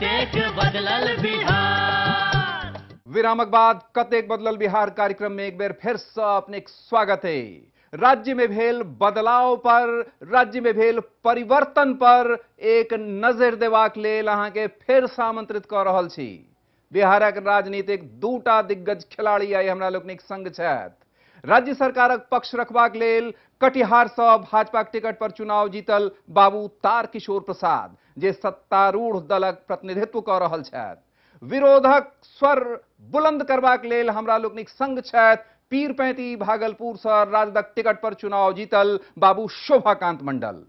कतेक बदलल बिहार। विरामक बाद कतेक बदलल बिहार कार्यक्रम में एक बेर फिर से अपने स्वागत है। राज्य में भेल बदलाव पर, राज्य में भेल परिवर्तन पर एक नजर देबाक लेल अहाँ के फिर से आमंत्रित कर रहल छी। बिहारक राजनीतिक दूटा दिग्गज खिलाड़ी आई हमरा लोकनिक संग छथि। राज्य सरकारक पक्ष रखबाक लेल कटिहार से भाजपा के टिकट पर चुनाव जीतल बाबू तारकिशोर प्रसाद, जे सत्तारूढ़ दलक प्रतिनिधित्व कर रहल छथि। विरोधक स्वर बुलंद करबाक लेल हमरा लोकनिक संग छथि पीरपैंती भागलपुर से राजदक टिकट पर चुनाव जीतल बाबू शोभाकांत मंडल।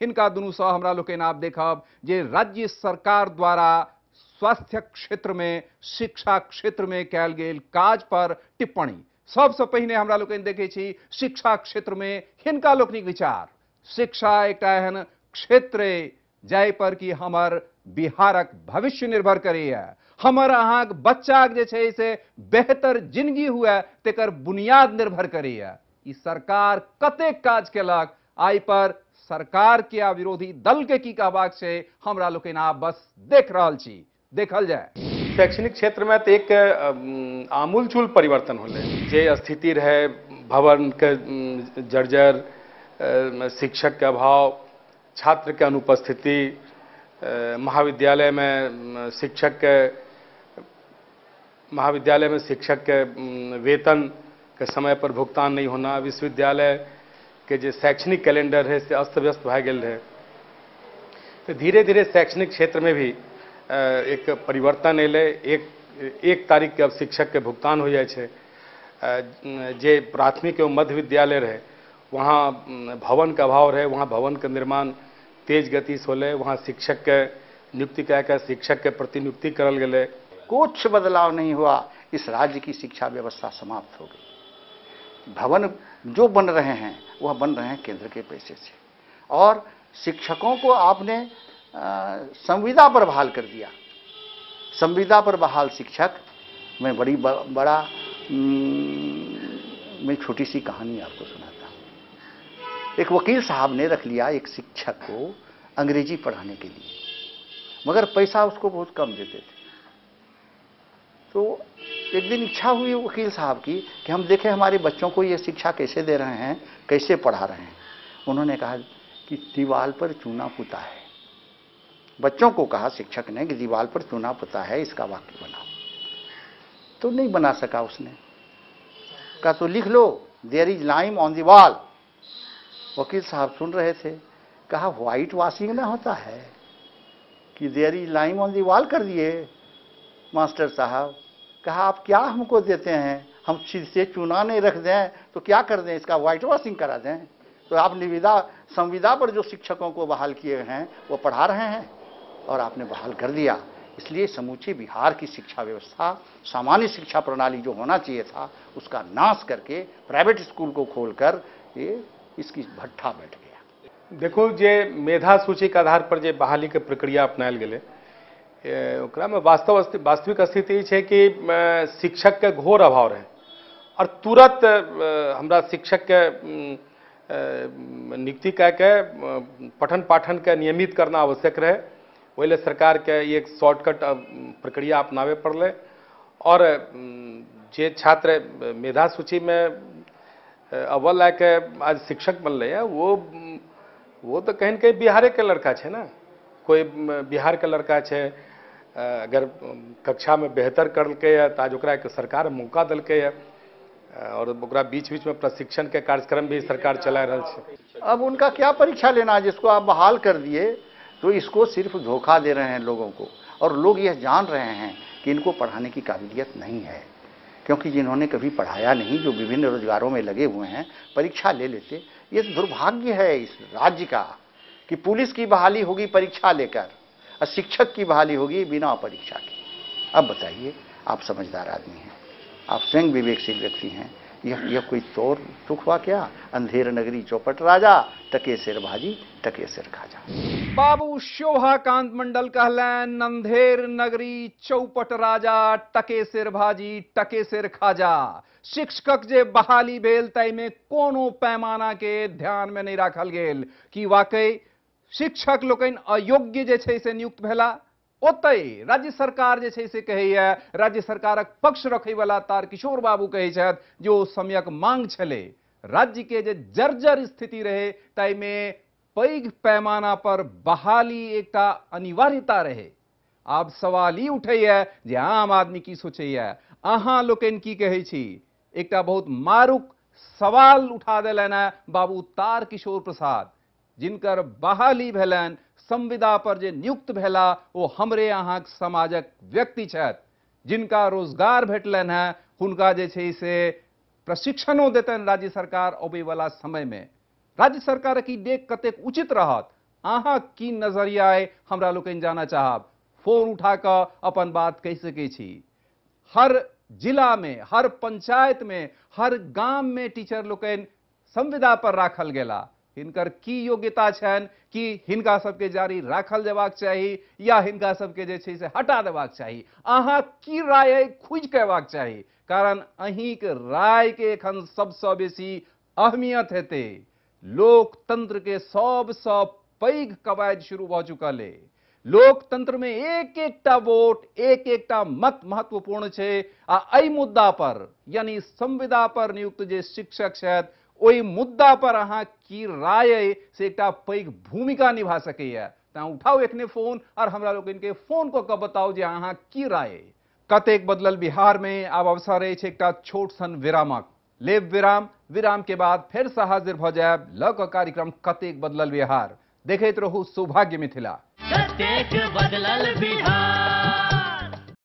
हिनका दुनू से हमरा लोकनि आब देखब जे राज्य सरकार द्वारा स्वास्थ्य क्षेत्र में, शिक्षा क्षेत्र में कैल गेल काज पर टिप्पणी। सबसे पहिने हमरा लोकनि देखे छी शिक्षा क्षेत्र में हिनका लोकनिक विचार। शिक्षा एकटा एहन क्षेत्र जाय पर कि हमर बिहारक भविष्य निर्भर करैया, हमर अहाँक बच्चाक जे छै से बेहतर जिंदगी हुए तेकर बुनियाद निर्भर करैया। ई सरकार कतेक काज केलक, आई पर सरकार के आ विरोधी दल के की कहबाक छै हमरा लोकनि आब बस देख रहल छी। देखल जाए शैक्षणिक क्षेत्र में तो एक आमूलचूल परिवर्तन होले। जे स्थिति रहे भवन के जर्जर, शिक्षक के अभाव, छात्र के अनुपस्थिति, महाविद्यालय में शिक्षक के वेतन के समय पर भुगतान नहीं होना, विश्वविद्यालय के जो शैक्षणिक कैलेंडर है से अस्त व्यस्त भए गेल रहे। तो धीरे धीरे शैक्षणिक क्षेत्र में भी एक परिवर्तन एले। एक तारीख के अब शिक्षक के भुगतान हो जाए छे। जे प्राथमिक एवं मध्य विद्यालय रहे वहाँ भवन का अभाव रहे, वहाँ भवन का निर्माण तेज गति से होले। वहाँ शिक्षक के नियुक्ति कह शिक्षक के प्रतिनियुक्ति करल गए। कुछ बदलाव नहीं हुआ। इस राज्य की शिक्षा व्यवस्था समाप्त हो गई। भवन जो बन रहे हैं वह बन रहे हैं केंद्र के पैसे से, और शिक्षकों को आपने संविदा पर बहाल कर दिया। संविदा पर बहाल शिक्षक मैं मैं छोटी सी कहानी आपको सुनाता हूँ। एक वकील साहब ने रख लिया एक शिक्षक को अंग्रेजी पढ़ाने के लिए, मगर पैसा उसको बहुत कम देते थे। तो एक दिन इच्छा हुई वकील साहब की कि हम देखें हमारे बच्चों को ये शिक्षा कैसे दे रहे हैं, कैसे पढ़ा रहे हैं। उन्होंने कहा कि दीवार पर चूना पुता है। बच्चों को कहा शिक्षक ने कि दीवार पर चूना पुता है, इसका वाक्य बनाओ। तो नहीं बना सका उसने। कहा तो लिख लो, there is lime on the wall. वकील साहब सुन रहे थे। कहा व्हाइट वॉशिंग ना होता है कि there is lime on the wall कर दिए मास्टर साहब। कहा आप क्या हमको देते हैं, हम से चूना नहीं रख दें तो क्या कर दें, इसका व्हाइट वॉशिंग करा दें। तो आप संविदा पर जो शिक्षकों को बहाल किए हैं वो पढ़ा रहे हैं और आपने बहाल कर दिया। इसलिए समूचे बिहार की शिक्षा व्यवस्था, सामान्य शिक्षा प्रणाली जो होना चाहिए था उसका नाश करके प्राइवेट स्कूल को खोलकर ये इसकी भट्ठा बैठ गया। देखो जे मेधा सूची के आधार पर जे बहाली के प्रक्रिया अपनायल गेले, ओकरा में वास्तविक स्थिति छै कि शिक्षक के घोर अभाव रहे और तुरंत हमरा शिक्षक के नियुक्ति के पठन पाठन के नियमित करना आवश्यक रहे। ओहिले सरकार के एक शॉर्टकट प्रक्रिया अपनावे पड़ले और जे छात्र मेधा सूची में अव्वल आके आज शिक्षक बनले है वो तो कहीं न कहीं बिहार के लड़का है ना। कोई बिहार के लड़का है, अगर कक्षा में बेहतर करलके है तो आज ओकरा के सरकार मौका दलके है और ओकरा बीच बीच में प्रशिक्षण के कार्यक्रम भी सरकार चला रहा है। अब उनका क्या परीक्षा लेना है, जिसको आप बहाल कर दिए तो इसको सिर्फ धोखा दे रहे हैं लोगों को। और लोग यह जान रहे हैं कि इनको पढ़ाने की काबिलियत नहीं है, क्योंकि जिन्होंने कभी पढ़ाया नहीं, जो विभिन्न रोजगारों में लगे हुए हैं, परीक्षा ले लेते। ये दुर्भाग्य है इस राज्य का कि पुलिस की बहाली होगी परीक्षा लेकर और शिक्षक की बहाली होगी बिना परीक्षा के। अब बताइए, आप समझदार आदमी हैं, आप स्वयं विवेकशील व्यक्ति हैं, यह कोई तौर तुक हुआ क्या? अंधेर नगरी चौपट राजा, टके सिर भाजी टके सिर खाजा। बाबू शोभाकांत मंडल कहलन अंधेर नगरी चौपट राजा, टके सिर भाजी टके सिर खाजा। शिक्षक जे बहाली भेल तय में कोनो पैमाना के ध्यान में नहीं राखल गेल कि वाकई शिक्षक लोकनि अयोग्य जे छै से नियुक्त भेला, ओतहि राज्य सरकार जे छै से कहैया, राज्य सरकारक पक्ष रखै वाला तारकिशोर बाबू कहै छथि जो समयक मांग छलै, राज्य के जे जर्जर स्थिति रहे ताइमे पैघ पैमाना पर बहाली एकटा अनिवार्यता रहे। आब सवाल ई उठैया जे आम आदमी की सोचैया, अहाँ लोकनि की कहै छी? एकटा बहुत मारुक सवाल उठा देलनि हैं बाबू तारकिशोर प्रसाद, जिनकर बहाली भेलनि, संविदा पर जे नियुक्त भेला ओ हमरे अहाँक समाजक व्यक्ति छथि, जिनका रोजगार भेटलनि हैं, हुनका जे छै से प्रशिक्षणो देतनि राज्य सरकार अबै वाला समय में। राज्य सरकार की डेग कतेक उचित रहत, अहाँ की नजरिया है, हमरा लोकनि जाना चाहब। फोन उठा कर अपन बात कह सकै छी। हर जिला में, हर पंचायत में, हर गांव में टीचर लोकनि संविदा पर राखल गेला, हिनकर की योग्यता छनि कि हिनका सबके जारी राखल जेबाक चाही या हिनका सबके जे छै से हटा देबाक चाही? अहाँ की राय है खुज कहबाक चाही, कारण अहींक राय के एखन सबसे बेसी अहमियत हेतै। लोकतंत्र के सबसे पैघ कवायद शुरू भ चुकल है। लोकतंत्र में एक एकटा वोट, एक एकटा मत महत्वपूर्ण है। आ एहि मुद्दा पर यानी संविदा पर नियुक्त जे शिक्षक छथि, ओहि मुद्दा पर अहाँ की राय है से एकटा पैघ भूमिका निभा सकैया। त उठाओ एखने फोन और हमरा लोगन के फोन को के बताओ जे अहाँ की राय है। कतेक बदलल बिहार में आब अवसर अछि एकटा छोट सन विरामक। लेब विराम, विराम के बाद फिर से हाजिर भ जायब ल क कार्यक्रम कतेक बदलल बिहार। देखैत रहू सौभाग्य मिथिला। कतेक बदलल बिहार।